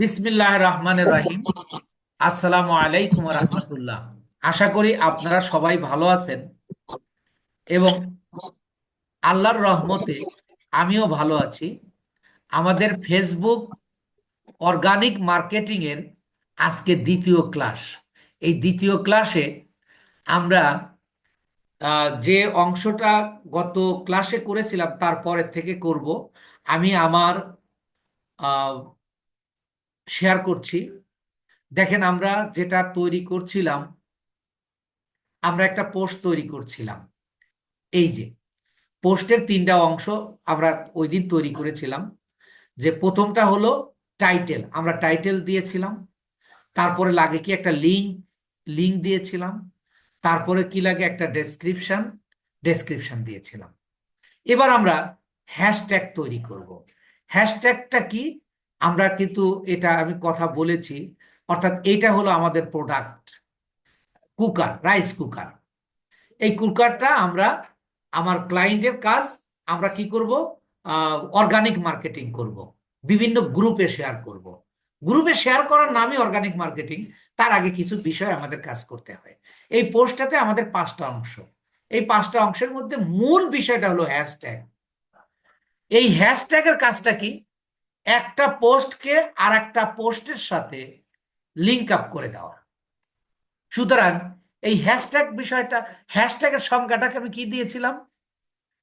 বিসমিল্লাহ রহমানের রাহিম। আসসালামু আলাইকুম রহমতুল্লাহ। আশা করি আপনারা সবাই ভালো আছেন এবং আল্লাহর রহমতে আমিও ভালো আছি। আমাদের ফেসবুক অর্গানিক মার্কেটিং এর আজকে দ্বিতীয় ক্লাস। এই দ্বিতীয় ক্লাসে আমরা যে অংশটা গত ক্লাসে করেছিলাম তারপরের থেকে করব। আমি আমার শেয়ার করছি। দেখেন, আমরা যেটা তৈরি করছিলাম, আমরা একটা পোস্ট তৈরি করছিলাম। এই যে পোস্টের তিনটা অংশ আমরা ওই দিন তৈরি করেছিলাম। যে প্রথমটা হলো টাইটেল, আমরা টাইটেল দিয়েছিলাম। তারপরে লাগে কি একটা লিঙ্ক, লিঙ্ক দিয়েছিলাম। তারপরে কি লাগে একটা ডেসক্রিপশন, ডেসক্রিপশন দিয়েছিলাম। এবার আমরা হ্যাশট্যাগ তৈরি করব। হ্যাশট্যাগটা কি? আমরা কিন্তু এটা আমি কথা বলেছি, অর্থাৎ এটা হলো আমাদের প্রোডাক্ট, কুকার, রাইস কুকার। এই কুকারটা আমরা, আমার ক্লায়েন্টের কাজ, আমরা কি করব? অর্গানিক মার্কেটিং করব, বিভিন্ন গ্রুপে শেয়ার করব। গ্রুপে শেয়ার করার নামই অর্গানিক মার্কেটিং। তার আগে কিছু বিষয় আমাদের কাজ করতে হয়। এই পোস্টটাতে আমাদের 5টা অংশ। এই 5টা অংশের মধ্যে মূল বিষয়টা হলো হ্যাশট্যাগ। এই হ্যাশট্যাগের কাজটা কি? একটা পোস্টকে আর একটা পোস্টের সাথে লিঙ্ক আপ করে দেওয়া। সুতরাং এই হ্যাশট্যাগ বিষয়টা, হ্যাশট্যাগের সংজ্ঞাটাকে আমি কি দিয়েছিলাম,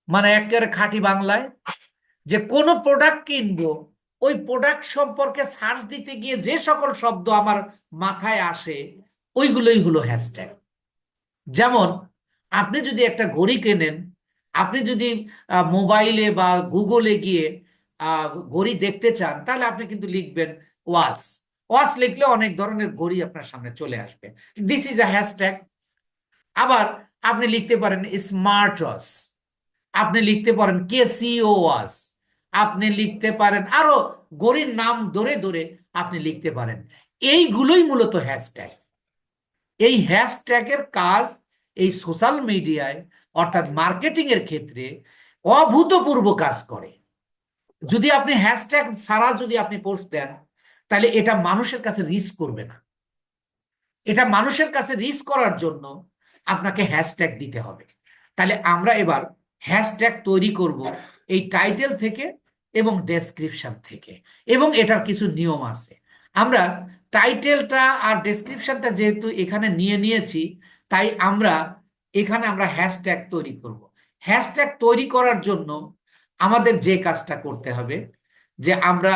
মানে একেবারে খাঁটি বাংলায়, যে কোনো প্রোডাক্ট কিনবো, ওই প্রোডাক্ট সম্পর্কে সার্চ দিতে গিয়ে যে সকল শব্দ আমার মাথায় আসে, ওইগুলোই হলো হ্যাশট্যাগ। যেমন আপনি যদি একটা ঘড়ি কেনেন, আপনি যদি মোবাইলে বা গুগলে গিয়ে ঘড়ি দেখতে চান, তাহলে আপনি কিন্তু লিখবেন ওয়াচ। ওয়াচ লিখলে অনেক ধরনের ঘড়ি আপনার সামনে চলে আসবে। This is a hashtag. আবার আপনি লিখতে পারেন স্মার্ট ওয়াচ, আপনি লিখতে পারেন কেসিও ওয়াচ, আপনি লিখতে পারেন আরো ঘড়ির নাম ধরে ধরে আপনি লিখতে পারেন। এইগুলোই মূলত হ্যাশট্যাগ। এই হ্যাশট্যাগের কাজ এই সোশ্যাল মিডিয়ায়, অর্থাৎ মার্কেটিং এর ক্ষেত্রে অভূতপূর্ব কাজ করে। যদি আপনি হ্যাশট্যাগ ছাড়া যদি আপনি পোস্ট দেন, তাহলে এটা মানুষের কাছে রিচ করবে না। এটা মানুষের কাছে রিচ করার জন্য আপনাকে হ্যাশট্যাগ দিতে হবে। তাহলে আমরা এবার হ্যাশট্যাগ তৈরি করব এই টাইটেল থেকে এবং ডেসক্রিপশন থেকে, এবং এটার কিছু নিয়ম আছে। আমরা টাইটেলটা আর ডেসক্রিপশনটা যেহেতু এখানে নিয়ে নিয়েছি, তাই আমরা এখানে আমরা হ্যাশট্যাগ তৈরি করব। হ্যাশট্যাগ তৈরি করার জন্য আমাদের যে কাজটা করতে হবে, যে আমরা,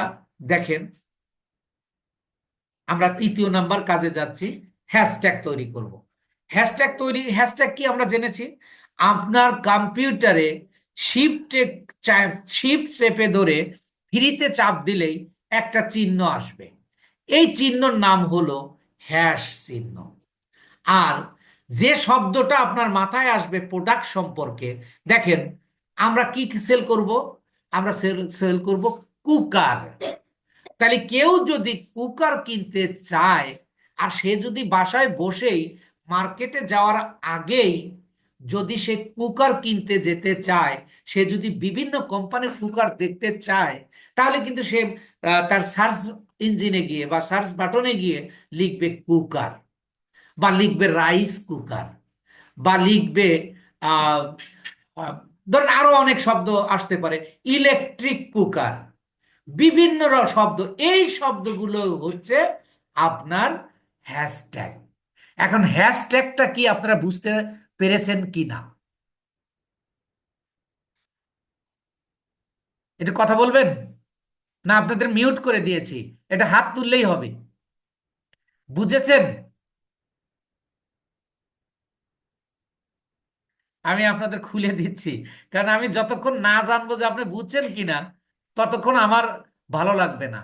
দেখেন, আমরা 3য় নাম্বার কাজে যাচ্ছি। হ্যাশট্যাগ তৈরি করব। হ্যাশট্যাগ তৈরি, হ্যাশট্যাগ কি আমরা জেনেছি। আপনার কম্পিউটারে শিফটে, শিফট চেপে ধরে ফ্রিতে চাপ দিলেই একটা চিহ্ন আসবে। এই চিহ্নর নাম হলো হ্যাশ চিহ্ন। আর যে শব্দটা আপনার মাথায় আসবে প্রোডাক্ট সম্পর্কে, দেখেন, আমরা কি সেল করব? আমরা সেল সেল করব কুকার। তাহলে কেউ যদি কুকার কিনতে চায়, আর সে যদি বাসায় বসেই মার্কেটে যাওয়ার আগেই যদি সে কুকার কিনতে যেতে চায়, সে যদি বিভিন্ন কোম্পানির কুকার দেখতে চায়, তাহলে কিন্তু সে তার সার্চ ইঞ্জিনে গিয়ে বা সার্চ বাটনে গিয়ে লিখবে কুকার, বা লিখবে রাইস কুকার, বা লিখবে আহ আহ, ধরেন আরো অনেক শব্দ আসতে পারে, ইলেকট্রিক কুকার, বিভিন্ন শব্দ। এই শব্দগুলো হচ্ছে আপনার হ্যাশট্যাগ। এখন হ্যাশট্যাগটা কি আপনারা বুঝতে পেরেছেন কি না? এটা কথা বলবেন, না আপনাদের মিউট করে দিয়েছি? এটা হাত তুললেই হবে। বুঝেছেন? আমি আপনাদের খুলে দিচ্ছি, কারণ আমি যতক্ষণ না জানবো যে আপনি বুঝছেন কিনা, ততক্ষণ আমার ভালো লাগবে না।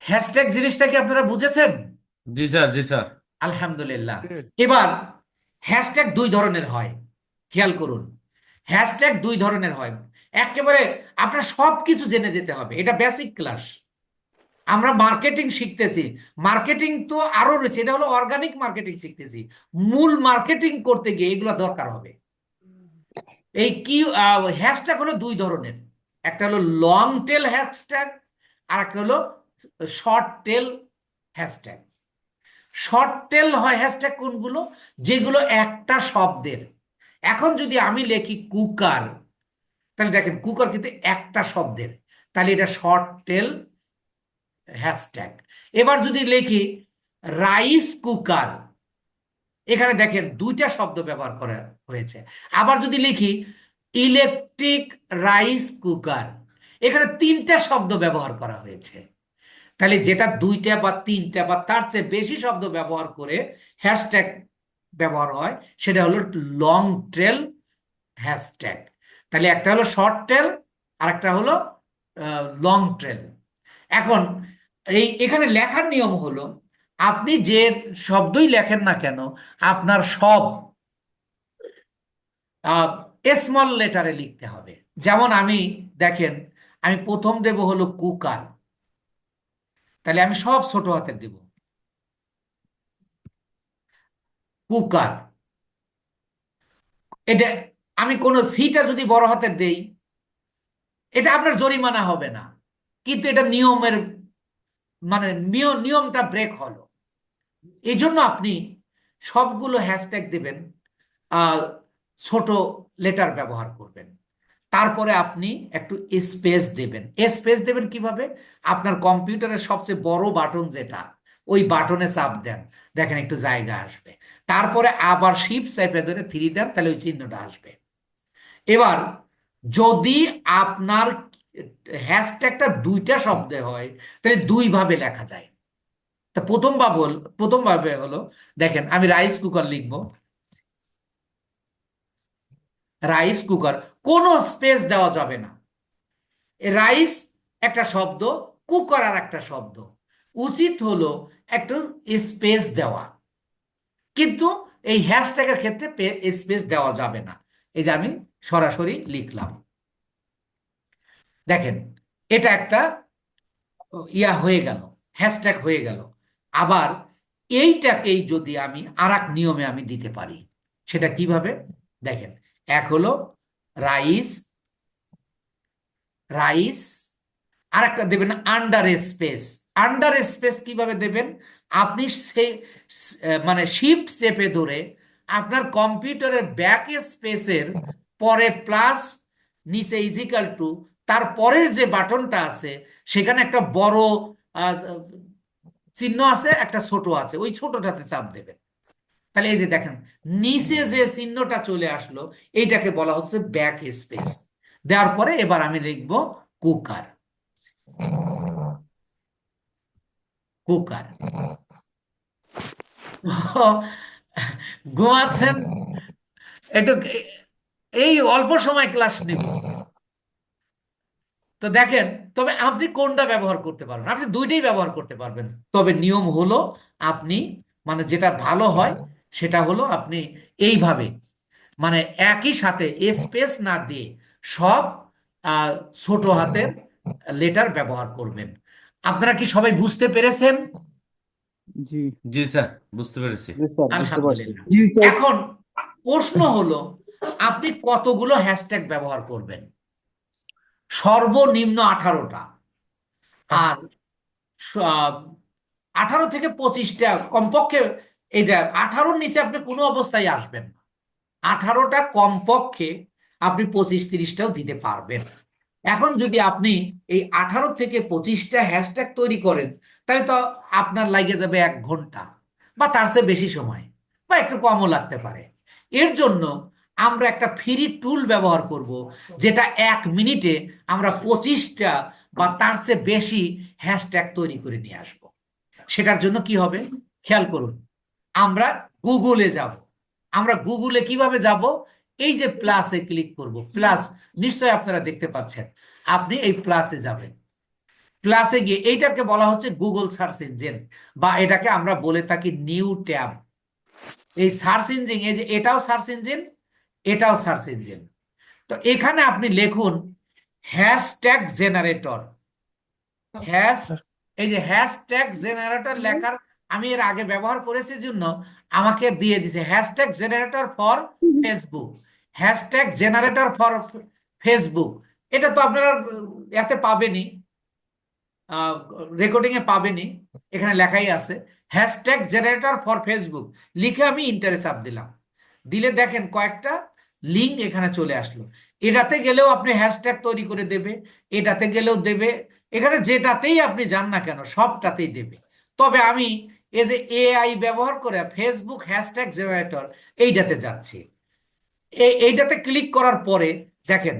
হ্যাশট্যাগ জিনিসটা কি আপনারা বুঝেছেন? জি স্যার, জি স্যার। আলহামদুলিল্লাহ। এবার হ্যাশট্যাগ দুই ধরনের হয়, খেয়াল করুন। হ্যাশট্যাগ দুই ধরনের হয়। একেবারে আপনার সবকিছু জেনে যেতে হবে, এটা বেসিক ক্লাস। আমরা মার্কেটিং শিখতেছি, মার্কেটিং তো আরো রয়েছে, এটা হলো অর্গানিক মার্কেটিং শিখতেছি। মূল মার্কেটিং করতে গিয়ে এগুলো দরকার হবে। এই কি হ্যাশট্যাগ হলো দুই ধরনের। একটা হলো লং টেল হ্যাশট্যাগ, আর একটা হলো short tail hashtag. Short tail হয় হ্যাশট্যাগ কোনগুলো? যেগুলো একটা শব্দের। এখন যদি আমি লিখি কুকার, তাহলে দেখেন কুকার কিন্তু একটা শব্দের, তাহলে এটা শর্ট টেল হ্যাশট্যাগ। এবার যদি লিখি রাইস কুকার, এখানে দেখেন দুইটা শব্দ ব্যবহার করা হয়েছে। আবার যদি লিখি ইলেকট্রিক রাইস কুকার, এখানে তিনটা শব্দ ব্যবহার করা হয়েছে। তাহলে যেটা দুইটা বা তিনটা বা তার চেয়ে বেশি শব্দ ব্যবহার করে হ্যাশট্যাগ ব্যবহার হয়, সেটা হলো লং টেল হ্যাশট্যাগ। তাহলে একটা হলো শর্ট টেল আর একটা হলো লং টেল। এখন এখানে লেখার নিয়ম হলো, আপনি যে শব্দই লেখেন না কেন, আপনার সব স্মল লেটারে লিখতে হবে। যেমন আমি দেখেন, আমি প্রথম দেব হলো কুকার, তাহলে আমি সব ছোট হাতের দেব কুকার। এটা আমি কোন সিটা যদি বড় হাতের দেই, এটা আপনার জরিমানা হবে না, কিন্তু এটা নিয়মের মানে নিয়মটা ব্রেক হলো। এই জন্য আপনি সবগুলো হ্যাশট্যাগ দেবেন, ছোট লেটার ব্যবহার করবেন। তারপরে আপনি একটু স্পেস দেবেন। স্পেস দেবেন কিভাবে? আপনার কম্পিউটারের সবচেয়ে বড় বাটন যেটা, ওই বাটনে চাপ দেন, দেখেন একটু জায়গা আসবে। তারপরে আবার শিফট চেপে ধরে 3 দেন, তাহলে ওই চিহ্নটা আসবে। এবার যদি আপনার হ্যাশট্যাগটা দুইটা শব্দে হয়, তাহলে দুই ভাবে লেখা যায়। তা প্রথম ভাবে হলো, দেখেন আমি রাইস কুকার লিখবো, রাইস কুকার, কোনো স্পেস দেওয়া যাবে না। রাইস একটা শব্দ, কুকার আর একটা শব্দ, উচিত হলো একটু স্পেস দেওয়া, কিন্তু এই হ্যাশট্যাগের ক্ষেত্রে স্পেস দেওয়া যাবে না। এই যে আমি সরাসরি লিখলাম, দেখেন এটা একটা ইয়া হয়ে গেল, হ্যাশট্যাগ হয়ে গেল। আবার এইটাকেই যদি আমি আর এক নিয়মে আমি দিতে পারি, সেটা কিভাবে দেখেন। এক হলো রাইস, রাইস, আর একটা দেবেন আন্ডার স্পেস। আন্ডার স্পেস কিভাবে দেবেন? আপনি সে মানে শিফট চেপে ধরে আপনার কম্পিউটারের ব্যাক স্পেসের পরে প্লাস, নিচে ইজিক্যাল টু, তার পরের যে বাটনটা আছে সেখানে একটা বড় চিহ্ন আছে, একটা ছোট আছে, ওই ছোটটাতে চাপ দেবেন। তাহলে এই যে দেখেন নিচে যে চিহ্নটা চলে আসলো, এইটাকে বলা হচ্ছে ব্যাক স্পেস। দেওয়ার পরে এবার আমি লিখবো কুকার, কুকার। ঘুমাচ্ছেন একটু, এই অল্প সময় ক্লাস নিব তো দেখেন। তবে আপনি কোনটা ব্যবহার করতে পারবেন? আপনি দুইটাই ব্যবহার করতে পারবেন। তবে নিয়ম হলো আপনি মানে যেটা ভালো হয় সেটা হলো আপনি এইভাবে মানে একই সাথে স্পেস না দিয়ে সব আহ, ছোট হাতের লেটার ব্যবহার করবেন। আপনারা কি সবাই বুঝতে পেরেছেন? জি। জি স্যার, বুঝতে পেরেছি। জি স্যার, বুঝতে পারছি। আলহামদুলিল্লাহ। এখন প্রশ্ন হলো, আপনি কতগুলো হ্যাশট্যাগ ব্যবহার করবেন? সর্বনিম্ন 18টা। আর 18 থেকে 25টা কমপক্ষে। এটা 18-র নিচে আপনি কোনো অবস্থায় আসবেন না। 18টা কমপক্ষে, আপনি 25-30টাও দিতে পারবেন। এখন যদি আপনি এই 18 থেকে 25টা হ্যাশট্যাগ তৈরি করেন, তাহলে তো আপনার লাগে যাবে 1 ঘন্টা বা তার চেয়ে বেশি সময়, বা একটু কমও লাগতে পারে। এর জন্য আমরা একটা ফ্রি টুল ব্যবহার করব, যেটা 1 মিনিটে আমরা 25টা বা তার চেয়ে বেশি হ্যাশট্যাগ তৈরি করে নিয়ে আসব। সেটার জন্য কি হবে খেয়াল করুন, আমরা গুগলে যাব। আমরা গুগলে কিভাবে যাব? এই যে প্লাসে ক্লিক করব, প্লাস, নিশ্চয় আপনারা দেখতে পাচ্ছেন। আপনি এই প্লাসে যাবেন, প্লাসে গিয়ে এইটাকে বলা হচ্ছে গুগল সার্চ ইঞ্জিন, বা এটাকে আমরা বলে থাকি নিউ ট্যাব। এই সার্চ ইঞ্জিন, এই যে এটাও সার্চ ইঞ্জিন, এটাও সার্চ ইঞ্জিন। তো এখানে আপনি লিখুন হ্যাশট্যাগ জেনারেটর। হ্যাশ এই যে হ্যাশট্যাগ জেনারেটর লেখার, আমি এর আগে ব্যবহার করেছি জন্য আমাকে দিয়ে দিছে hashtag generator for Facebook, hashtag generator for Facebook. এটা তো আপনারা এতে পাবেনই। রেকর্ডিং এ পাবেনই, এখানে লেখাই আছে হ্যাশট্যাগ জেনারেটর ফর ফেসবুক, লিখে আমি ইন্টারে চাপ দিলাম, দিলে দেখেন কয়েকটা লিঙ্ক এখানে চলে আসলো। এটাতে গেলেও আপনি হ্যাশট্যাগ তৈরি করে দেবে, এটাতে গেলেও দেবে, এখানে যেটাতেই আপনি যান না কেন সবটাতেই দেবে। তবে আমি এই যে এআই ব্যবহার করে ফেসবুক হ্যাশট্যাগ জেনারেটর এইটাতে যাচ্ছি। এইটাতে ক্লিক করার পরে দেখেন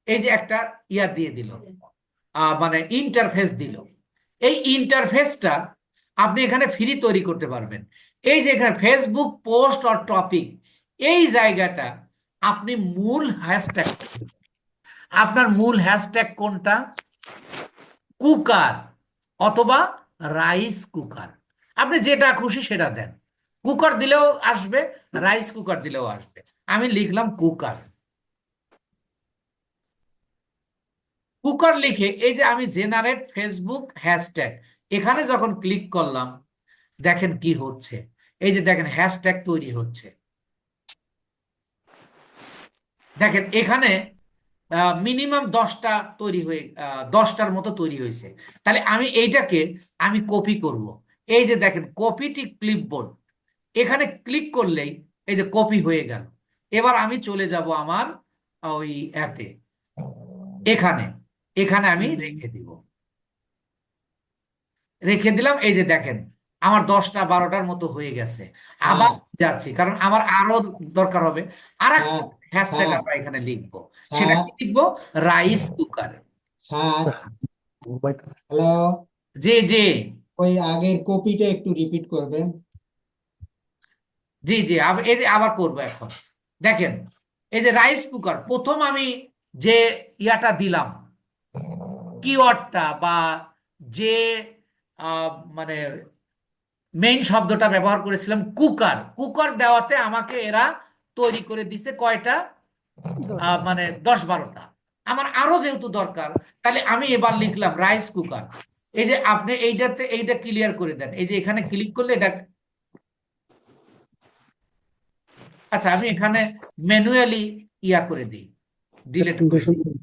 এই যে একটা ইয়া দিয়ে দিল, মানে ইন্টারফেস দিল। এই ইন্টারফেসটা আপনি এখানে ফ্রি তৈরি করতে পারবেন। এই যে এখানে ফেসবুক পোস্ট অর টপিক, এই জায়গাটা আপনি মূল হ্যাশট্যাগ, আপনার মূল হ্যাশট্যাগ কোনটা? কুকার অথবা রাইস কুকার, আপনি যেটা খুশি সেটা দেন। কুকার দিলেও আসবে, রাইস কুকার দিলেও আসবে। আমি লিখলাম কুকার। কুকার লিখে এই যে আমি জেনারেট ফেসবুক হ্যাশট্যাগ, এখানে যখন ক্লিক করলাম দেখেন কি হচ্ছে। এই যে দেখেন হ্যাশট্যাগ তৈরি হচ্ছে। দেখেন এখানে মিনিমাম 10টা তৈরি হয়ে 10টার মতো তৈরি হয়েছে। তাহলে আমি এইটাকে আমি কপি করব। এই যে দেখেন কপিটি ক্লিপবোর্ড, এখানে ক্লিক করলেই এই যে কপি হয়ে গেল। এবার আমি চলে যাব আমার ওই এতে, এখানে এখানে আমি রেখে দিব, রেখে দিলাম। এই যে দেখেন আমার 10টা 12টার মতো হয়ে গেছে। আবার যাচ্ছি কারণ আমার আরো দরকার হবে। আর একটা হ্যাশট্যাগ স্যার আমরা এখানে লিখবো, সেটা স্যার কি লিখবো? Rice cooker. স্যার হ্যালো, জি জি ওই আগের কপিটা একটু রিপিট করবেন। জি জি আবার করবো এখন। দেখেন এই যে রাইস কুকার, প্রথম আমি যে ইয়াটা দিলাম, কিওয়ার্ডটা বা যে মানে মেইন শব্দটা ব্যবহার করেছিলাম কুকার, কুকার দেওয়াতে আমাকে এরা তৈরি করে দিছে কয়টা? মানে 10-12টা। আমার আরো যেহেতু দরকার, তাহলে আমি এবার লিখলাম রাইস কুকার। এই যে আপনি এইটাতে এইটা ক্লিয়ার করে দেন, এই যে এখানে ক্লিক করলে এটা, আচ্ছা আমি এখানে ম্যানুয়ালি ইয়া করে দিই, ডিলিট করে দিই।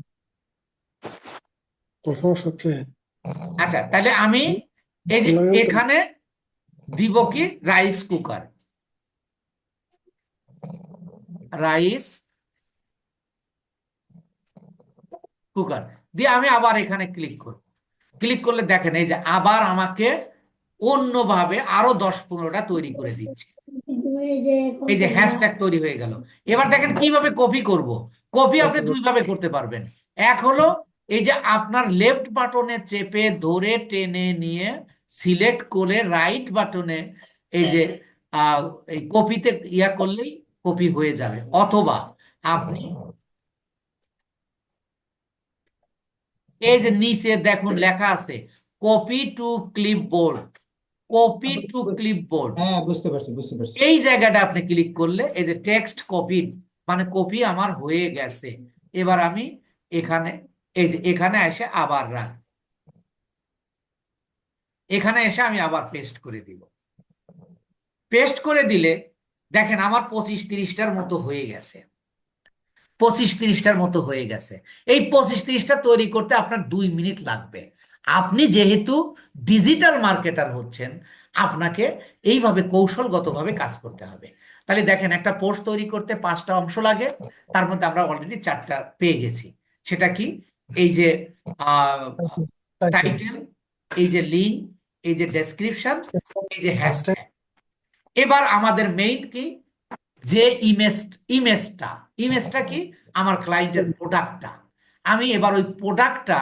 আচ্ছা তাহলে আমি এই যে এখানে দিব কি রাইস কুকার, রাইস কুকার দিয়ে আমি আবার এখানে ক্লিক করব। ক্লিক করলে দেখেন এই যে আবার আমাকে অন্যভাবে আরো 10-15টা তৈরি করে দিচ্ছে। এই যে হ্যাশট্যাগ তৈরি হয়ে গেল। এবার দেখেন কিভাবে কপি করব। কপি আপনি দুইভাবে করতে পারবেন। এক হলো এই যে আপনার লেফট বাটনে চেপে ধরে টেনে নিয়ে সিলেক্ট করে রাইট বাটনে এই যে এই কপিতে ইয়া করলেই কপি হয়ে যাবে। অথবা আপনি এই যে নিচে দেখুন লেখা আছে copy to clipboard, copy to clipboard. হ্যাঁ, বুঝতে পারছি বুঝতে পারছি। এই জায়গাটা আপনি ক্লিক করলে এই যে টেক্সট কপি, মানে কপি আমার হয়ে গেছে। এবার আমি এখানে এই যে এখানে এসে আবার রাখ, এখানে এসে আমি আবার পেস্ট করে দিব। পেস্ট করে দিলে দেখেন আমার 25-30টার মতো হয়ে গেছে, 25-30টার মতো হয়ে গেছে। এই 25-30টা তৈরি করতে আপনার 2 মিনিট লাগবে। আপনি যেহেতু ডিজিটাল মার্কেটার হচ্ছেন, আপনাকে এইভাবে কৌশলগতভাবে কাজ করতে হবে। তাহলে দেখেন একটা পোস্ট তৈরি করতে 5টা অংশ লাগে, তার মধ্যে আমরা অলরেডি 4টা পেয়ে গেছি। সেটা কি? এই যে টাইটেল, এই যে লিঙ্ক, এই যে ডেসক্রিপশন, এই যে হ্যাশট্যাগ। এবার আমাদের মেইন কি? যে ইমেজটা, ইমেজটা কি? আমার ক্লায়েন্টের প্রোডাক্টটা। আমি এবার ওই প্রোডাক্টটা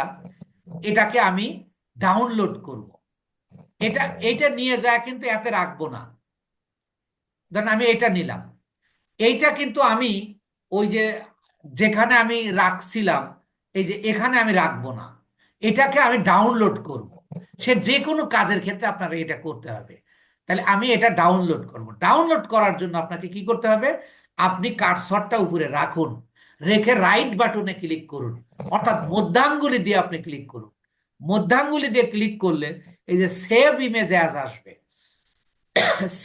এটাকে আমি ডাউনলোড করব। এটা নিয়ে যায় কিন্তু এতে রাখবো না। ধরেন আমি এটা নিলাম, এইটা কিন্তু আমি ওই যে যেখানে আমি রাখছিলাম এই যে এখানে আমি রাখবো না, এটাকে আমি ডাউনলোড করব। সে যে কোনো কাজের ক্ষেত্রে আপনার এটা করতে হবে। তাহলে আমি এটা ডাউনলোড করব। ডাউনলোড করার জন্য আপনাকে কি করতে হবে? আপনি কার্সরটা উপরে রাখুন, রেখে রাইট বাটনে ক্লিক করুন, অর্থাৎ মধ্যাঙ্গুলি দিয়ে আপনি ক্লিক করুন। মধ্যাঙ্গুলি দিয়ে ক্লিক করলে এই যে সেভ ইমেজ অ্যাজ আসবে,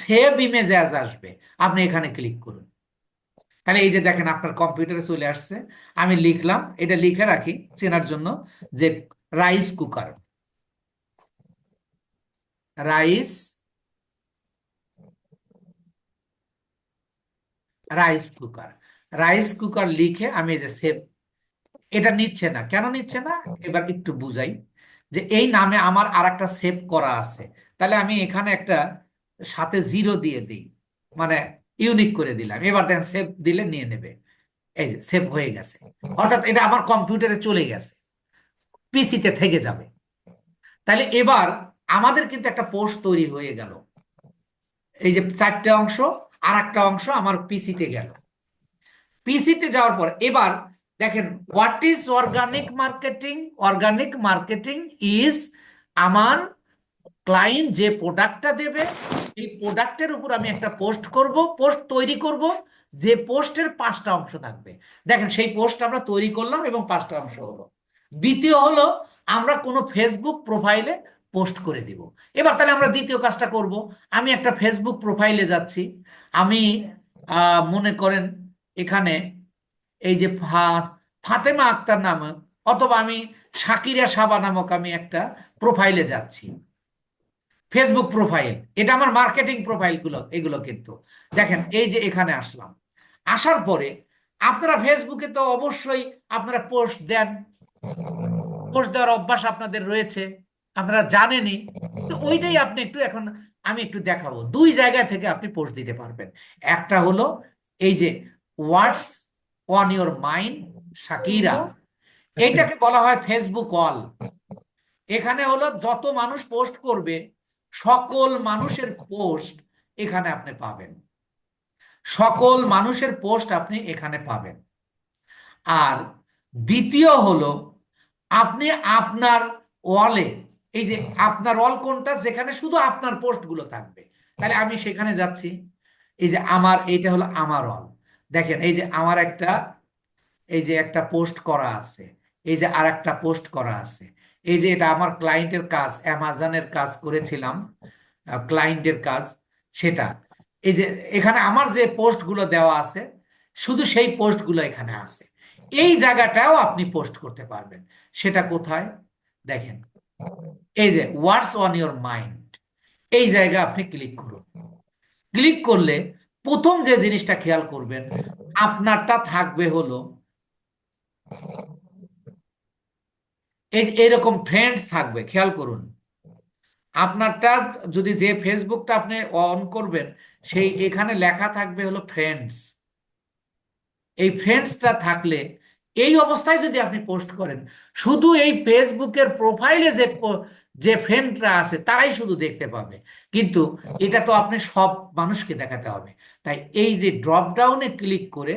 সেভ ইমেজ অ্যাজ আসবে, আপনি এখানে ক্লিক করুন। তাহলে এই যে দেখেন আপনার কম্পিউটারে চলে আসছে। আমি লিখলাম, এটা লিখে রাখি চেনার জন্য, যে rice cooker. Rice rice cooker. Rice cooker লিখে আমি এই যে সেভ, এটা নিচ্ছে না কেন নিচ্ছে না, এবার একটু বুঝাই। যে এই নামে আমার আর একটা সেভ করা আছে, তাহলে আমি এখানে একটা সাথে জিরো দিয়ে দিই, মানে ইউনিক করে দিলাম। এবার দেখেন সেভ দিলে নিয়ে নেবে, এই যে সেভ হয়ে গেছে, অর্থাৎ এটা আমার কম্পিউটারে চলে গেছে, পিসিতে থেকে যাবে। তাহলে এবার আমাদের কিন্তু একটা পোস্ট তৈরি হয়ে গেল, এই যে চারটে অংশ, আর একটা অংশ আমার পিসিতে গেল। পিসিতে যাওয়ার পর এবার দেখেন, what is organic marketing. Organic marketing is আমার ক্লায়েন্ট যে প্রোডাক্টটা দেবে, এই প্রোডাক্টের উপর আমি একটা পোস্ট করব, পোস্ট তৈরি করব, যে পোস্টের 5টা অংশ থাকবে। দেখেন সেই পোস্ট আমরা তৈরি করলাম এবং 5টা অংশ হলো। দ্বিতীয় হলো, আমরা কোনো ফেসবুক প্রোফাইলে পোস্ট করে দিব। এবার তাহলে আমরা দ্বিতীয় কাজটা করব, আমি একটা ফেসবুক প্রোফাইলে যাচ্ছি, আমি মনে করেন এখানে এই যে ফাতেমা আক্তার নামক, অথবা আমি শাকিরা সাবা নামক আমি একটা প্রোফাইলে যাচ্ছি, ফেসবুক প্রোফাইল, এটা আমার মার্কেটিং প্রোফাইল গুলো এগুলো। কিন্তু দেখেন এই যে এখানে আসলাম, আসার পরে আপনারা ফেসবুকে তো অবশ্যই আপনারা পোস্ট দেন, পোস্ট দেওয়ার অভ্যাস আপনাদের রয়েছে, আপনারা জানেনই। তো ওইটাই আপনি একটু এখন আমি একটু দেখাবো, 2 জায়গা থেকে আপনি পোস্ট দিতে পারবেন। একটা হলো এই যে হোয়াটস অন ইওর মাইন্ড শাকিরা, এইটাকে বলা হয় ফেসবুক অল। এখানে হলো যত মানুষ পোস্ট করবে, সকল মানুষের পোস্ট এখানে আপনি পাবেন, সকল মানুষের পোস্ট আপনি এখানে পাবেন। আর দ্বিতীয় হলো, আপনি আপনার ওয়ালে, এই যে আপনার ওয়াল কোনটা, যেখানে শুধু আপনার পোস্টগুলো থাকবে, তাহলে আমি সেখানে যাচ্ছি। এই যে আমার, এইটা হলো আমার ওয়াল। দেখেন এই যে আমার একটা, এই যে একটা পোস্ট করা আছে, এই যে আর একটা পোস্ট করা আছে, এই যে এটা আমার ক্লায়েন্টের কাজ, অ্যামাজনের কাজ করেছিলাম, ক্লায়েন্টের কাজ সেটা। এই যে এখানে আমার যে পোস্টগুলো দেওয়া আছে, শুধু সেই পোস্টগুলো এখানে আছে। এই জায়গাটাও আপনি পোস্ট করতে পারবেন। সেটা কোথায় দেখেন, এই যে হোয়াটস অন ইওর মাইন্ড, এই জায়গা আপনি ক্লিক করুন। ক্লিক করলে প্রথম যে জিনিসটা খেয়াল করবেন, আপনারটা থাকবে হলো এই এরকম ফ্রেন্ডস থাকবে, খেয়াল করুন। আপনারটা যদি, যে ফেসবুকটা আপনি অন করবেন, সেই এখানে লেখা থাকবে হলো ফ্রেন্ডস। এই ফ্রেন্ডসটা থাকলে, এই অবস্থায় যদি আপনি পোস্ট করেন, শুধু এই ফেসবুকের প্রোফাইলে যে যে ফ্রেন্ডরা আছে তারাই শুধু দেখতে পাবে। কিন্তু এটা তো আপনি সব মানুষকে দেখাতে হবে, তাই এই যে ড্রপ ডাউনে ক্লিক করে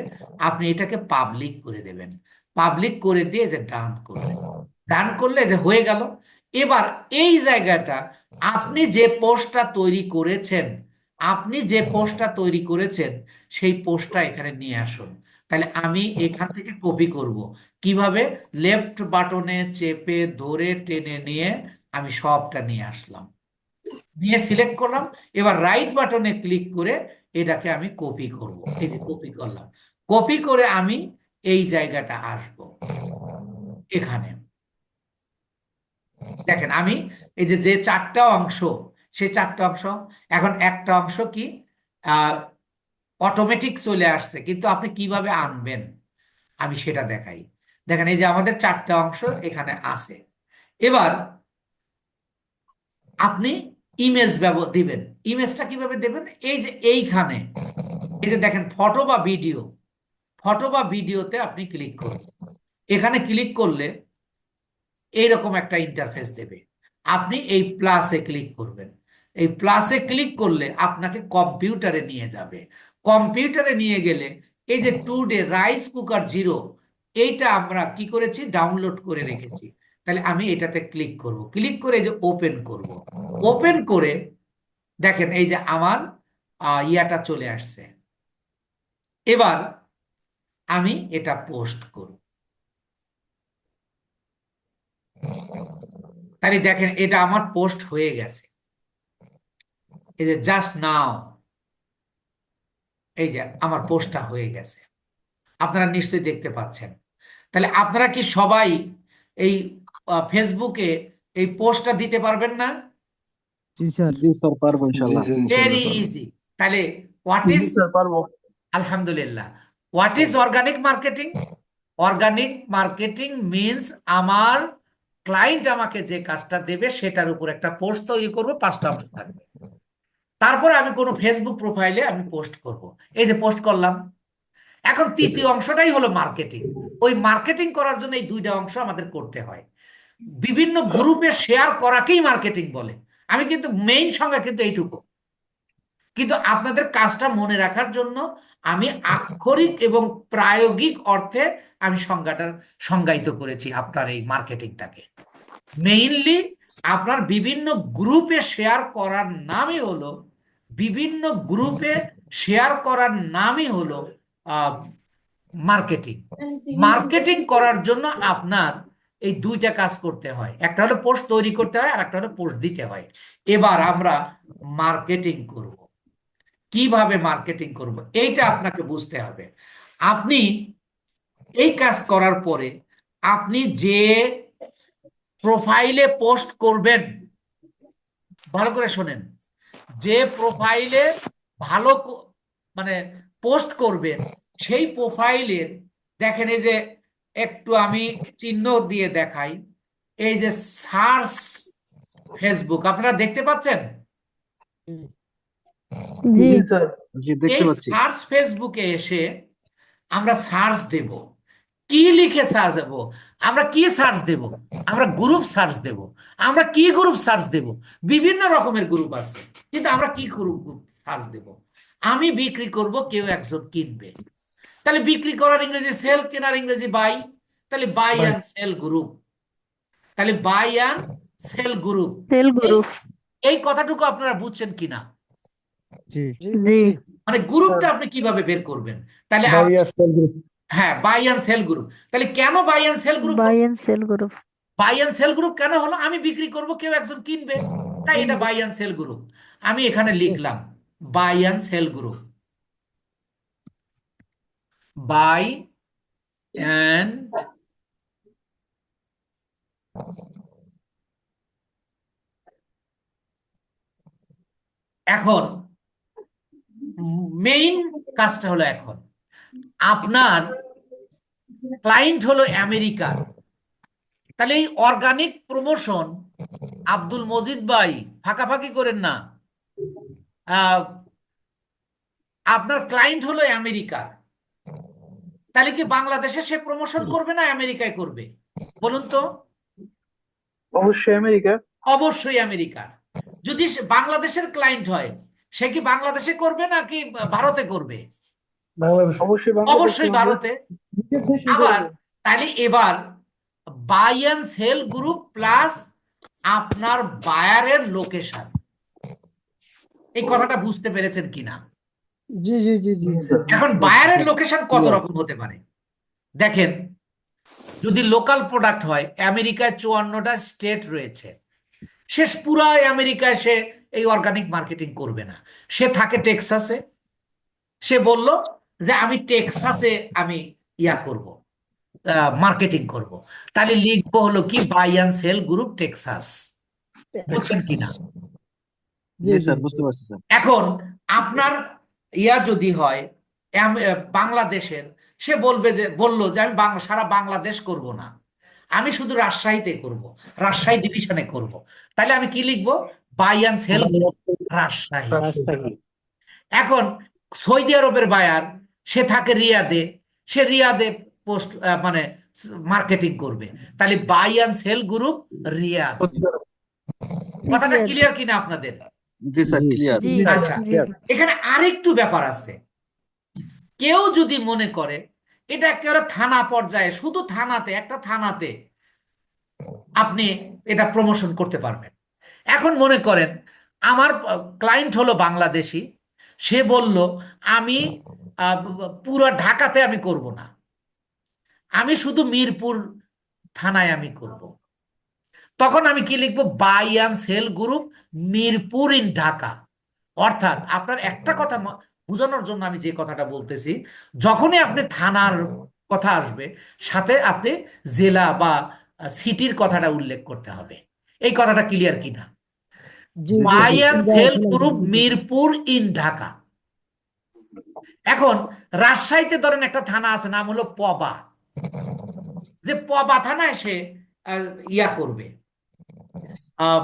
আপনি এটাকে পাবলিক করে দেবেন। পাবলিক করে দিয়ে যে ডান করবেন, ডান করলে যে হয়ে গেল। এবার এই জায়গাটা, আপনি যে পোস্টটা তৈরি করেছেন, আপনি যে পোস্টটা তৈরি করেছেন সেই পোস্টটা এখানে নিয়ে আসুন। তাহলে আমি এখান থেকে কপি করব কিভাবে, লেফট বাটনে চেপে ধরে টেনে নিয়ে আমি সবটা নিয়ে আসলাম, নিয়ে সিলেক্ট করলাম। এবার রাইট বাটনে ক্লিক করে এটাকে আমি কপি করব, এই যে কপি করলাম। কপি করে আমি এই জায়গাটা আসব, এখানে দেখেন আমি এই যে যে 4টা অংশ, সেই 4টা অংশ, এখন একটা অংশ কি অটোমেটিক চলে আসছে, কিন্তু আপনি কিভাবে আনবেন আমি সেটা দেখাই। দেখেন এই যে আমাদের 4টা অংশ এখানে আছে। এবার আপনি ইমেজ দিবেন। ইমেজটা কিভাবে দেবেন, এই যে এইখানে, এই যে দেখেন ফটো বা ভিডিও, ফটো বা ভিডিওতে আপনি ক্লিক করুন। এখানে ক্লিক করলে এইরকম একটা ইন্টারফেস দেবে। আপনি এই প্লাসে ক্লিক করবেন। এই প্লাসে ক্লিক করলে আপনাকে কম্পিউটারে নিয়ে যাবে। কম্পিউটারে নিয়ে গেলে এই যে টুডে রাইস কুকার জিরো, এইটা আমরা কি করেছি, ডাউনলোড করে রেখেছি। তাহলে আমি এটাতে ক্লিক করব, ক্লিক করে এই যে ওপেন করব। ওপেন করে দেখেন এই যে আমার ইয়াটা চলে আসছে। এবার আমি এটা পোস্ট করব। তাহলে দেখেন এটা আমার পোস্ট হয়ে গেছে, এই যে জাস্ট নাও, এই যে আমার পোস্টটা হয়ে গেছে, আপনারা নিশ্চয়ই দেখতে পাচ্ছেন। তাহলে আপনারা কি সবাই এই ফেসবুকে এই পোস্টটা দিতে পারবেন না? জি স্যার। জি স্যার, পারবো ইনশাল্লাহ। Very easy. তাহলে হোয়াট ইজ, আলহামদুলিল্লাহ, what is organic marketing? Organic marketing means আমার ক্লায়েন্ট আমাকে যে কাজটা দেবে সেটার উপর একটা পোস্ট তৈরি করব, 5টা অংশ থাকবে। তারপরে আমি কোনো ফেসবুক প্রোফাইলে আমি পোস্ট করব, এই যে পোস্ট করলাম। এখন তৃতীয় অংশটাই হলো মার্কেটিং। ওই মার্কেটিং করার জন্য এই 2টা অংশ আমাদের করতে হয়। বিভিন্ন গ্রুপে শেয়ার করাকেই মার্কেটিং বলে। আমি কিন্তু মেইন সংজ্ঞা কিন্তু এইটুকু, কিন্তু আপনাদের কাজটা মনে রাখার জন্য আমি আক্ষরিক এবং প্রায়োগিক অর্থে আমি সংজ্ঞাটা সংজ্ঞায়িত করেছি আপনার এই মার্কেটিংটাকে। মেইনলি আপনার বিভিন্ন গ্রুপে শেয়ার করার নামই হলো, বিভিন্ন গ্রুপে শেয়ার করার নামই হলো মার্কেটিং। মার্কেটিং করার জন্য আপনার এই 2টা কাজ করতে হয়, একটা হলো পোস্ট তৈরি করতে হয় আর একটা হলো পোস্ট দিতে হয়। এবার আমরা মার্কেটিং করব। কিভাবে মার্কেটিং করব এইটা আপনাকে বুঝতে হবে। আপনি এই কাজ করার পরে আপনি যে প্রোফাইলে পোস্ট করবেন, ভালো করে শোনেন, যে প্রোফাইলে ভালো মানে পোস্ট করবেন সেই প্রোফাইলের, দেখেন এই যে একটু আমি চিহ্ন দিয়ে দেখাই, এই যে সার্চ ফেসবুক আপনারা দেখতে পাচ্ছেন? জি জি, দেখতে এই পাচ্ছি। সার্চ ফেসবুকে এসে আমরা সার্চ দেব। কি লিখে সার্চ দেব? আমরা কি সার্চ দেব? আমরা গ্রুপ সার্চ দেব। আমরা কি গ্রুপ সার্চ দেব? বিভিন্ন রকমের গ্রুপ আছে, কিন্তু আমরা কি গ্রুপ সার্চ দেব? আমি বিক্রি করব, কেউ একজন কিনবে, তাহলে বিক্রি করার ইংরেজি সেল, কেনার ইংরেজি বাই, তাহলে বাই অ্যান্ড সেল গ্রুপ। তাহলে buy and sell group. Sell group. এই কথাটুকু আপনারা বুঝছেন কিনা? জি জি মানে গ্রুপটা আপনি কিভাবে বের করবেন? তাহলে হ্যাঁ, বাই অ্যান্ড সেল গ্রুপ। তাহলে কেন buy and sell group? Buy and sell group. Buy and sell group কেন হলো? আমি বিক্রি করব, কেউ একজন কিনবে, তাই এটা বাই অ্যান্ড সেল গ্রুপ। আমি এখানে লিখলাম buy and sell group, buy and এখন মেইন কাজটা হলো, এখন আপনার ক্লায়েন্ট হলো আমেরিকার, তাহলে এই অর্গানিক প্রমোশন, আব্দুল মজিদ ভাই ফাঁকাফাঁকি করেন না, আপনার ক্লায়েন্ট হলো আমেরিকার, তাহলে কি বাংলাদেশে সে প্রমোশন করবে না আমেরিকায় করবে? বলুন তো। অবশ্যই আমেরিকা। অবশ্যই আমেরিকার। যদি সে বাংলাদেশের ক্লায়েন্ট হয়, সে কি বাংলাদেশে করবে নাকি ভারতে করবে? অবশ্যই অবশ্যই ভারতে। আবার তাহলে এবার buy and sell group plus আপনার বায়ারের লোকেশন, এই কথাটা বুঝতে পেরেছেন কিনা? জি জি জি জি এখন বায়ারের লোকেশন কত রকম হতে পারে দেখেন। যদি লোকাল প্রোডাক্ট হয়, আমেরিকায় 54টা স্টেট রয়েছে, শেষ পুরা আমেরিকায় সে এই অর্গানিক মার্কেটিং করবে না, সে থাকে টেক্সাসে। সে বলল যে আমি টেক্সাসে আমি করব, মার্কেটিং করব, তাহলে লিখবো হলো কি buy and sell group Texas. বুঝছেন কিনা? জি স্যার, বুঝতে পারছি স্যার। এখন আপনার যদি হয় বাংলাদেশের, সে বললো যে আমি সারা বাংলাদেশ করব না, আমি শুধু রাজশাহীতে করব, রাজশাহী ডিভিশনে করব, তাহলে আমি কি লিখবো? Buy and sell group Rajshahi. এখন সৌদি আরবের বায়ার, সে থাকে রিয়াদে, সে রিয়াদে পোস্ট মানে মার্কেটিং করবে, তাহলে buy and sell group Riyadh. কথাটা ক্লিয়ার কিনা আপনাদের? জি স্যার, ক্লিয়ার। জি আচ্ছা, জি এখানে আরেকটু ব্যাপার আছে। কেউ যদি মনে করে এটা একেবারে থানা পর্যায়ে, শুধু থানাতে, একটা থানাতে আপনি এটা প্রমোশন করতে পারবেন। এখন মনে করেন আমার ক্লায়েন্ট হলো বাংলাদেশি, সে বলল আমি পুরো ঢাকাতে আমি করব না, আমি শুধু মিরপুর থানায় আমি করব। তখন আমি কি লিখবো? Buy and sell group Mirpur in Dhaka. অর্থাৎ আপনার একটা কথা বোঝানোর জন্য আমি যে কথাটা বলতেছি, যখনই আপনি থানার কথা আসবে, সাথে আপনি জেলা বা সিটির কথাটা উল্লেখ করতে হবে। এই কথাটা ক্লিয়ার কিনা? জি জি বাই জি অ্যান্ড তিনটা সেল এখন গ্রুপ মিরপুর ইন ঢাকা। এখন রাজশাহীতে ধরেন একটা থানা আছে, নাম হলো পবা, যে পবা থানায় সে ইয়া করবে,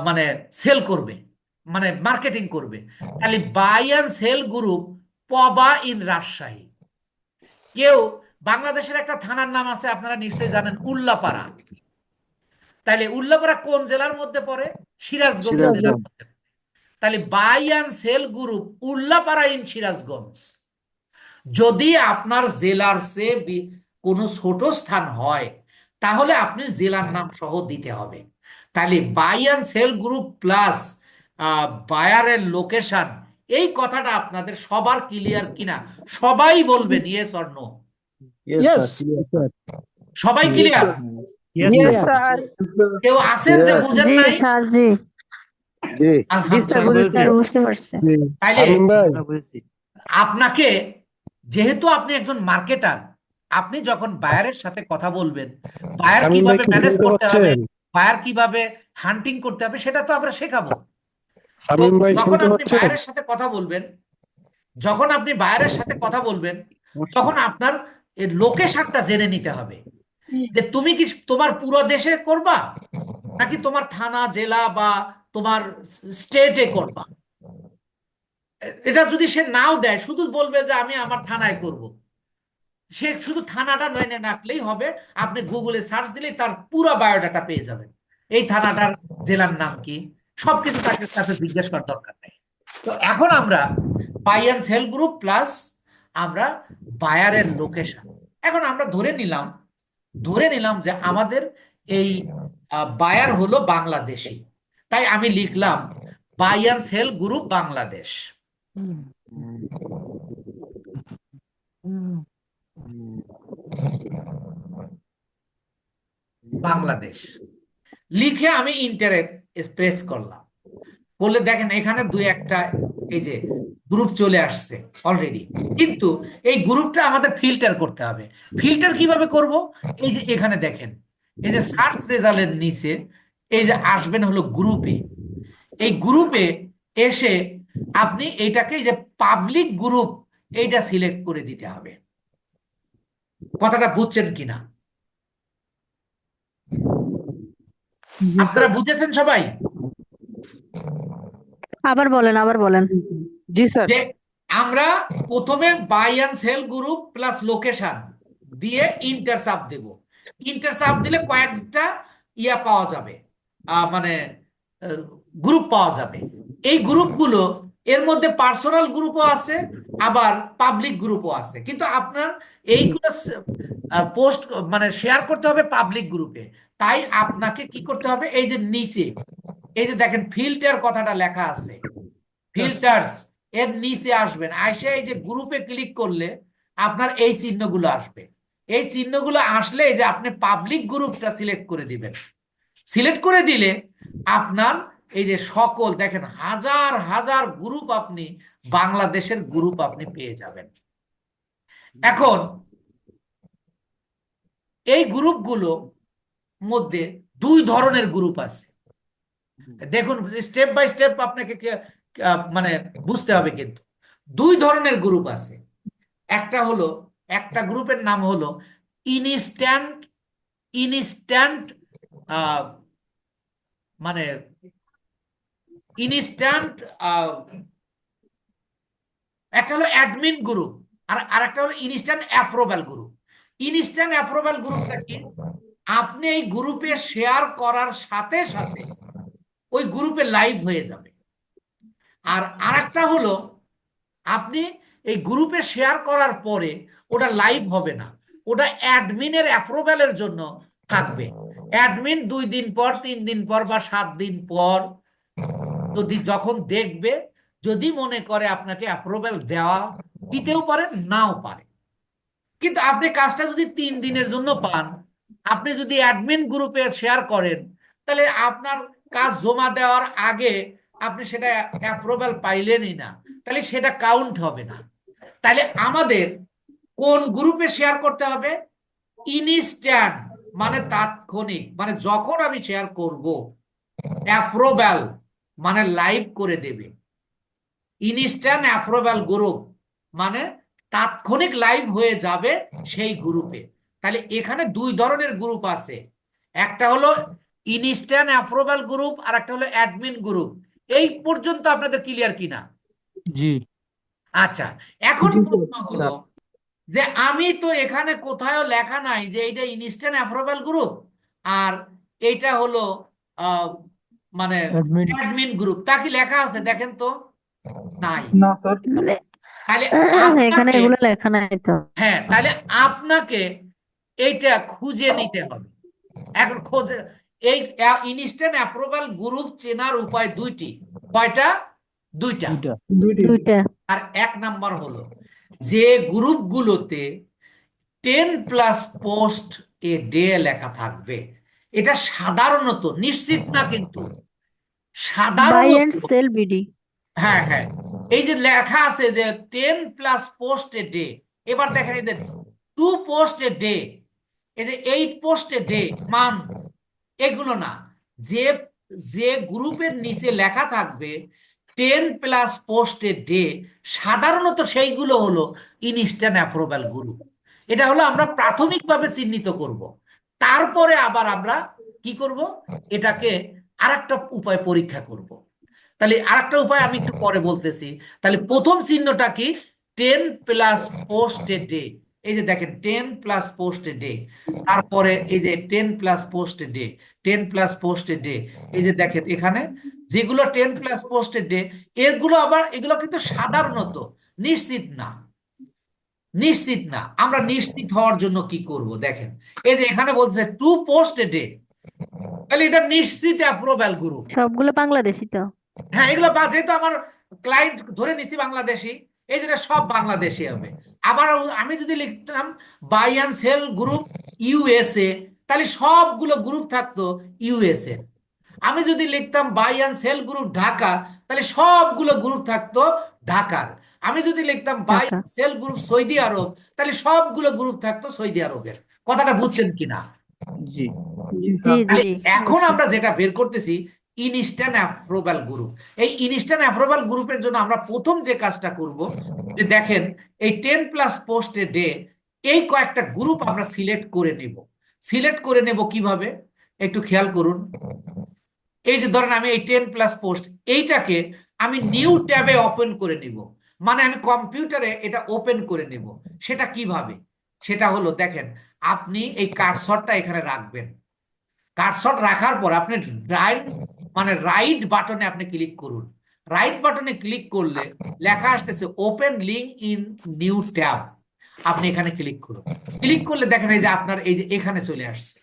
মানে সেল করবে, মানে মার্কেটিং করবে। তাহলে buy and sell group Paba in Rajshahi. কেউ বাংলাদেশের একটা থানার নাম আছে, আপনারা নিশ্চয়ই জানেন, উল্লাপাড়া। তাহলে উল্লাপাড়া কোন জেলার মধ্যে পড়ে? সিরাজগঞ্জ জেলার সিরাজগঞ্জ। মধ্যে। তাহলে buy and sell group Ullapara in Sirajganj. যদি আপনার জেলার চেয়ে কোনো ছোট স্থান হয়, তাহলে আপনি জেলার নাম সহ দিতে হবে। তাহলে buy and sell group plus বায়ারের লোকেশন, এই কথাটা আপনাদের সবার ক্লিয়ার কিনা? সবাই বলবেন yes or no. Yes yes sir, সবাই Yes, clear? sir. Yes, sir. কেউ আছেন যে বুঝেন জি নাই? স্যার, জি জি স্যার, আলহামদুলিল্লাহ। স্যার বুঝতে পারছি। তাইলে বুঝেছি। আপনাকে, যেহেতু আপনি একজন মার্কেটার, আপনি যখন বায়ারের সাথে কথা বলবেন, বায়ার কিভাবে ম্যানেজ করতে হবে, বায়ার কিভাবে হান্টিং করতে হবে, সেটা তো আমরা শেখাবো। তো যখন আপনি বায়ারের সাথে কথা বলবেন, যখন আপনি বায়ারের সাথে কথা বলবেন, তখন আপনার লোকেশনটা জেনে নিতে হবে, যে তুমি কি তোমার পুরো দেশে করবা, নাকি তোমার থানা, জেলা বা তোমার স্টেটে করবা। এটা যদি সে নাও দেয়, শুধু বলবে যে আমি আমার থানায় করব, সে শুধু থানাটা নয় রাখলেই হবে। আপনি গুগলে সার্চ দিলেই তার পুরো বায়োডাটা পেয়ে যাবেন। এই থানাটার জেলার নাম কি, সবকিছু তাকে কাছে জিজ্ঞেস করার দরকার নেই। তো এখন আমরা buy and sell group plus আমরা বায়ারের লোকেশন। এখন আমরা ধরে নিলাম যে আমাদের এই বায়ার হলো বাংলাদেশি। তাই আমি লিখলাম buy and sell group Bangladesh. Bangladesh লিখে আমি ইন্টারে প্রেস করলাম, করলে দেখেন এখানে দুই একটা এই যে গ্রুপ চলে আসছে অলরেডি। কিন্তু এই গ্রুপটা আমাদের ফিল্টার করতে হবে। ফিল্টার কিভাবে করব? এই যে এখানে দেখেন, এই যে সার্চ রেজাল্টের নিচে এই যে আসবেন হলো গ্রুপে। এই গ্রুপে এসে আপনি এইটাকে যে পাবলিক গ্রুপ, এইটা সিলেক্ট করে দিতে হবে। কথাটা বুঝছেন কিনা? আপনারা বুঝেছেন সবাই? আবার বলেন, আবার বলেন। জি স্যার। যে আমরা প্রথমে buy and sell group plus location দিয়ে ইন্টারসাপ দেব। ইন্টারসাপ দিলে কয়েকটা ইয়া পাওয়া যাবে, মানে গ্রুপ পাওয়া যাবে। এই গ্রুপগুলো, এর মধ্যে পার্সোনাল গ্রুপও আছে, আবার পাবলিক গ্রুপও আছে। কিন্তু আপনার এইগুলো পোস্ট মানে শেয়ার করতে হবে পাবলিক গ্রুপে। তাই আপনাকে কি করতে হবে, এই যে নিচে এই যে দেখেন ফিল্টার কথাটা লেখা আছে, ফিল্টার্স এর নিচে আসবেন, আসে এই যে গ্রুপে ক্লিক করলে আপনার এই চিহ্নগুলো আসবে। এই চিহ্নগুলো আসলে এই যে আপনি পাবলিক গ্রুপটা সিলেক্ট করে দিবেন। সিলেক্ট করে দিলে আপনার এই যে সকল দেখেন হাজার হাজার গ্রুপ, আপনি বাংলাদেশের গ্রুপ আপনি পেয়ে যাবেন। এখন এই গ্রুপগুলো মধ্যে দুই ধরনের গ্রুপ আছে। দেখুন স্টেপ বাই স্টেপ আপনাকে মানে বুঝতে হবে। কিন্তু দুই ধরনের গ্রুপ আছে। একটা গ্রুপের নাম হলো ইনস্ট্যান্ট ইনস্ট্যান্ট মানে ইনস্ট্যান্ট একটা হলো অ্যাডমিন গ্রুপ, আর একটা হলো instant approval group. Instant approval গ্রুপটা কি? আপনি এই গ্রুপে শেয়ার করার সাথে সাথে ওই গ্রুপে লাইভ হয়ে যাবে। আর আরেকটা হলো আপনি এই গ্রুপে শেয়ার করার পরে ওটা লাইভ হবে না, ওটা অ্যাডমিনের অ্যাপ্রুভালের জন্য থাকবে। অ্যাডমিন 2 দিন পর, 3 দিন পর বা 7 দিন পর যদি যখন দেখবে, যদি মনে করে আপনাকে অ্যাপ্রুভাল দিতেও পারে, নাও পারে। কিন্তু আপনি কাজটা যদি 3 দিনের জন্য পান, আপনি যদি অ্যাডমিন গ্রুপে শেয়ার করেন, তাহলে আপনার কাজ জমা দেওয়ার আগে আপনি সেটা অ্যাপ্রুভাল পাইলেনই না, তাহলে সেটা কাউন্ট হবে না। তাহলে আমাদের কোন গ্রুপে শেয়ার করতে হবে? ইনস্ট্যান্ট মানে তাৎক্ষণিক, মানে যখন আমি শেয়ার করব, অ্যাপ্রুভাল মানে লাইভ করে দেবে। ইনস্ট্যান্ট অ্যাপ্রুভাল গ্রুপ মানে তাৎক্ষণিক লাইভ হয়ে যাবে সেই গ্রুপে। তাহলে এখানে দুই ধরনের গ্রুপ আছে, একটা হলো ইনস্ট্যান্ট অ্যাপ্রুভাল গ্রুপ আর একটা হলো অ্যাডমিন গ্রুপ। এই পর্যন্ত আপনাদের ক্লিয়ার কিনা? জি আচ্ছা, এখন জি, প্রশ্ন হলো যে আমি তো এখানে কোথাও লেখা নাই যে এইটা ইনস্ট্যান্ট অ্যাপ্রুভাল গ্রুপ আর এইটা হলো আহ, মানে অ্যাডমিন অ্যাডমিন গ্রুপ, তা কি লেখা আছে? দেখেন তো, নাই। না স্যার মানে তাহলে এখানে আপনাকে, এগুলো লেখা নাই তো। হ্যাঁ, তাহলে আপনাকে এইটা খুঁজে নিতে হবে। এখন খোঁজে এই ইনস্ট্যান্ট অ্যাপ্রুভাল গ্রুপ চেনার উপায় দুইটি। কয়টা? দুইটা। দুইটা দুইটি দুইটা। আর এক নাম্বার হলো যে গ্রুপগুলোতে 10+ পোস্ট এ ডে লেখা থাকবে, এটা সাধারণত, নিশ্চিত না কিন্তু, বাই এন্ড সাধারণত, সেল বিডি। হ্যাঁ হ্যাঁ, এই যে লেখা আছে যে 10+ পোস্ট এ ডে, এবার দেখেন এই যে 2 পোস্ট এ ডে, এই যে 8 পোস্ট এ ডে, মান্থ, এগুলো না। যে যে গ্রুপের নিচে লেখা থাকবে 10+ পোস্ট এ ডে, সাধারণত সেইগুলো হলো ইনস্ট্যান্ট অ্যাপ্রুভাল গ্রুপ। এটা হলো আমরা প্রাথমিকভাবে চিহ্নিত করব। তারপরে আবার আমরা কি করব, এটাকে আরেকটা উপায় পরীক্ষা করব। তাহলে আরেকটা উপায় আমি একটু পরে বলতেছি। তাহলে প্রথম চিহ্নটা কি? 10+ পোস্ট এ ডে। এই যে দেখেন 10+ পোস্ট এ ডে, তারপরে এই যে 10+ post a day, 10+ post a day. এই যে দেখেন এখানে যেগুলো 10+ পোস্ট এ ডে, এগুলো আবার, এগুলো কিন্তু সাধারণত, নিশ্চিত না। নিশ্চিত না, আমরা নিশ্চিত হওয়ার জন্য কি করব দেখেন, এই যে এখানে বলছে 2 পোস্ট এ ডে, তাহলে এটা নিশ্চিত অ্যাপ্রুভাল গ্রুপ। সবগুলো বাংলাদেশি তো। হ্যাঁ, এগুলো যেহেতু আমার ক্লায়েন্ট ধরে নিছি বাংলাদেশি, এই জন্য সব বাংলাদেশি হবে। আবার আমি যদি লিখতাম buy and sell group USA, তাহলে সবগুলো গ্রুপ থাকতো ইউএসএ। আমি যদি লিখতাম buy and sell group Dhaka, তাহলে সবগুলো গ্রুপ থাকতো ঢাকার। আমি যদি লিখতাম buy Dhaka. And sell group Saudi আরব, তাহলে সবগুলো গ্রুপ থাকতো সৌদি আরবের। কথাটা বুঝছেন কিনা? জি জি জি স্যার তাহলে জি এখন অবশ্যই। আমরা যেটা বের করতেছি ইনস্ট্যান্ট অ্যাপ্রুভাল গ্রুপ। এই ইনস্ট্যান্ট অ্যাপ্রুভাল গ্রুপের জন্য আমরা প্রথম যে কাজটা করব, যে দেখেন এই 10+ পোস্ট এ ডে, এই কয়েকটা গ্রুপ আমরা সিলেক্ট করে নেব। সিলেক্ট করে নেব কিভাবে একটু খেয়াল করুন। এই যে ধরেন আমি এই 10+ পোস্ট, এইটাকে আমি নিউ ট্যাবে ওপেন করে নিব, মানে আমি কম্পিউটারে এটা ওপেন করে নেব। সেটা কিভাবে? সেটা হলো দেখেন, আপনি এই কার্সরটা এখানে রাখবেন। কার্সর রাখার পর আপনি রাইট বাটনে আপনি ক্লিক করুন। রাইট বাটনে ক্লিক করলে লেখা আসতেছে open link in new tab. আপনি এখানে ক্লিক করুন। ক্লিক করলে দেখেন এই যে আপনার এই যে এখানে চলে আসছে।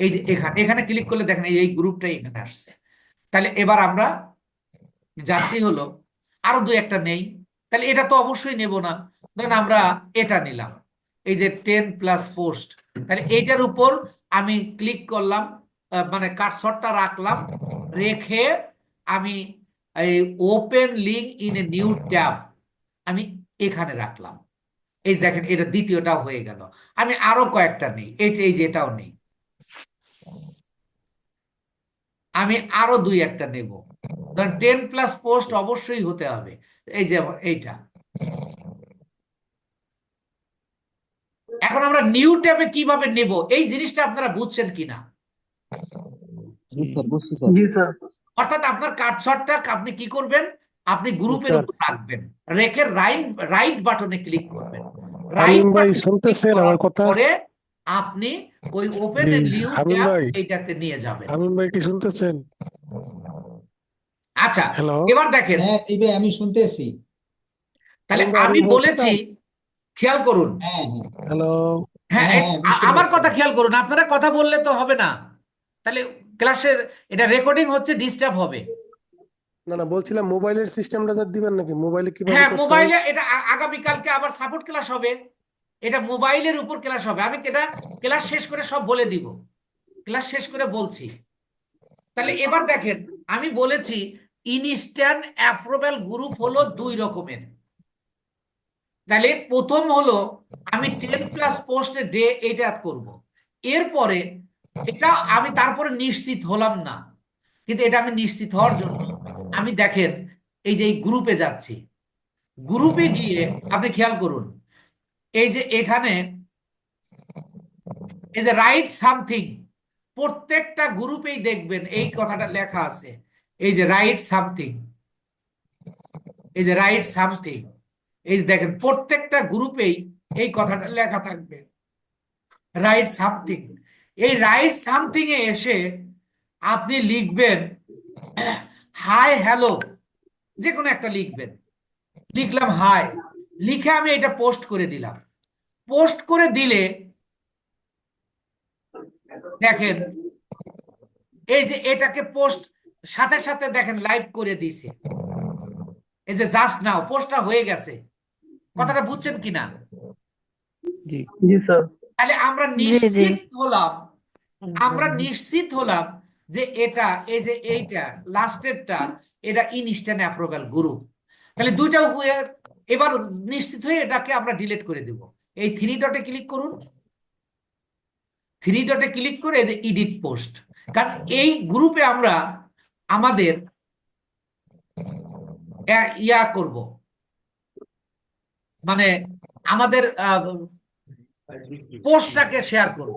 এই যে এখানে এখানে ক্লিক করলে দেখেন এই গ্রুপটাই এখানে আসছে। তাহলে এবার আমরা যাচ্ছি হলো আরো দুই একটা নেই। তাহলে এটা তো অবশ্যই নেব না, ধরেন আমরা এটা নিলাম, এই যে 10+ পোস্ট। তাহলে এইটার উপর আমি ক্লিক করলাম, মানে কার্সরটা রাখলাম, রেখে আমি এই open link in a new tab আমি এখানে রাখলাম। এই দেখেন এটা দ্বিতীয়টাও হয়ে গেল। আমি আরো কয়েকটা নেই, এই যে এটাও নেই, আমি আরো দুই একটা নেব। ধরেন 10+ পোস্ট অবশ্যই হতে হবে, এই যে এইটা। এখন আমরা নিউ ট্যাবে কিভাবে নেব, এই জিনিসটা আপনারা বুঝছেন কিনা? জি স্যার বুঝছি স্যার। জি স্যার অর্থাৎ আপনার কার্সরটা আপনি কি করবেন, আপনি গ্রুপের স্যার উপর রাখবেন, রেখে রাইট বাটনে ক্লিক করবেন। রাইট হামিম ভাই বাটনে ক্লিক শুনতেছেন করার আমার কথা? পরে আপনি ওই open G, a new Hamim tab ভাই, এইটাতে নিয়ে যাবেন। হামিম ভাই কি শুনতেছেন? আচ্ছা, হ্যালো, এবার দেখেন, হ্যাঁ দিবে, আমি শুনতেছি। তাহলে হামিম ভাই আমি আমি বলেছি, বলছিলাম। খেয়াল করুন, হ্যাঁ হ্যাঁ হ্যালো, হ্যাঁ হ্যাঁ হ্যাঁ, বুঝতে আমার পারছি। কথা খেয়াল করুন, আপনারা কথা বললে তো হবে না, তাহলে ক্লাসের এটা রেকর্ডিং হচ্ছে, ডিস্টার্ব হবে। না না বলছিলাম মোবাইলের সিস্টেমটা দিবেন নাকি? মোবাইলে কিভাবে হ্যাঁ, করতে হয়? মোবাইলে এটা আগামীকালকে আবার সাপোর্ট ক্লাস হবে, এটা মোবাইলের উপর ক্লাস হবে। আমি এটা ক্লাস শেষ করে সব বলে দিব, ক্লাস শেষ করে বলছি। তাহলে এবার দেখেন, আমি বলেছি ইনস্ট্যান্ট অ্যাপ্রুভাল গ্রুপ হলো দুই রকমের। তাহলে প্রথম হলো আমি 10+ পোস্ট ডে এইটা করব, এরপরে এটা আমি তারপরে নিশ্চিত হলাম না, কিন্তু এটা আমি নিশ্চিত হওয়ার জন্য আমি দেখেন এই যে এই গ্রুপে যাচ্ছি, গ্রুপে গিয়ে আপনি খেয়াল করুন এই যে এখানে এই যে রাইট সামথিং, প্রত্যেকটা গ্রুপেই দেখবেন এই কথাটা লেখা আছে, এই যে রাইট সামথিং, এই যে রাইট সামথিং, এই যে দেখেন প্রত্যেকটা গ্রুপেই এই কথাটা লেখা থাকবে, রাইট সামথিং। এই রাইট সামথিং এ এসে আপনি লিখবেন হাই হ্যালো, যে কোনো একটা লিখবেন, লিখলাম হাই, লিখে আমি এটা পোস্ট করে দিলাম। পোস্ট করে দিলে দেখেন এই যে এটাকে পোস্ট সাথে সাথে দেখেন লাইভ করে দিয়েছে, এই যে জাস্ট নাও পোস্টটা হয়ে গেছে। কথাটা বুঝছেন কিনা? জি জি স্যার। তাহলে আমরা জি জি নিশ্চিত হলাম, আমরা নিশ্চিত হলাম যে এটা এই যে এইটা লাস্টেরটা এটা ইনস্ট্যান্ট অ্যাপ্রুভাল গ্রুপ। তাহলে দুইটা এবার নিশ্চিত হয়ে এটাকে আমরা ডিলিট করে দেব। এই থ্রি ডটে ক্লিক করুন, থ্রি ডটে ক্লিক করে এই যে এডিট পোস্ট, কারণ এই গ্রুপে আমরা আমাদের ইয়া করব, মানে আমাদের পোস্টটাকে শেয়ার করব।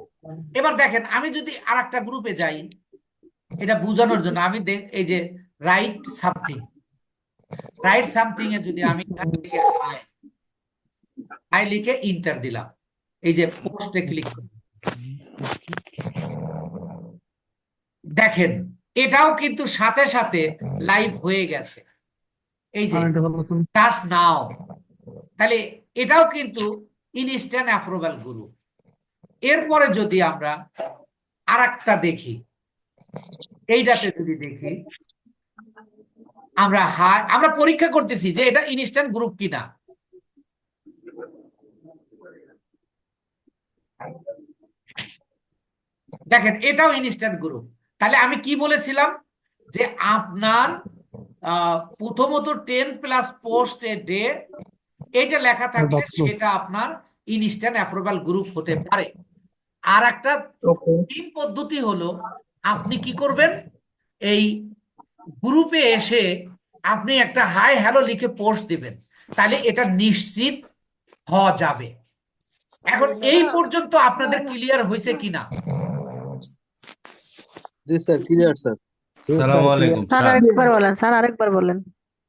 এবার দেখেন আমি যদি আর একটা গ্রুপে যাই, এটা বোঝানোর জন্য আমি এই যে রাইট সামথিং, রাইট সামথিং এ যদি আমি লিখে হাই, হাই লিখে ইন্টার দিলাম, এই যে পোস্টে ক্লিক করি, দেখেন এটাও কিন্তু সাথে সাথে লাইভ হয়ে গেছে, এই যে জাস্ট নাও। তাহলে এটাও কিন্তু ইনস্ট্যান্ট অ্যাপ্রুভাল গ্রুপ। এরপরে যদি আমরা আর একটা দেখি, এইটাতে যদি দেখি আমরা পরীক্ষা করতেছি যে এটা ইনস্ট্যান্ট গ্রুপ কিনা। দেখেন এটাও ইনস্ট্যান্ট গ্রুপ। তাহলে আমি কি বলেছিলাম যে আপনার প্রথমত 10 প্লাস পোস্ট এ ডে এটা লেখা থাকলে সেটা আপনার ইনস্ট্যান্ট অ্যাপ্রুভাল গ্রুপ হতে পারে। আর একটা ওকে। তিন পদ্ধতি হলো, আপনি কি করবেন, এই গ্রুপে এসে আপনি একটা হাই হ্যালো লিখে পোস্ট দিবেন, তাহলে এটা নিশ্চিত হওয়া যাবে। এখন এই পর্যন্ত আপনাদের ক্লিয়ার হয়েছে কিনা? জি স্যার, ক্লিয়ার স্যার। সালাম আলাইকুম স্যার স্যার। আরেকবার বলেন, স্যার আরেকবার বলেন।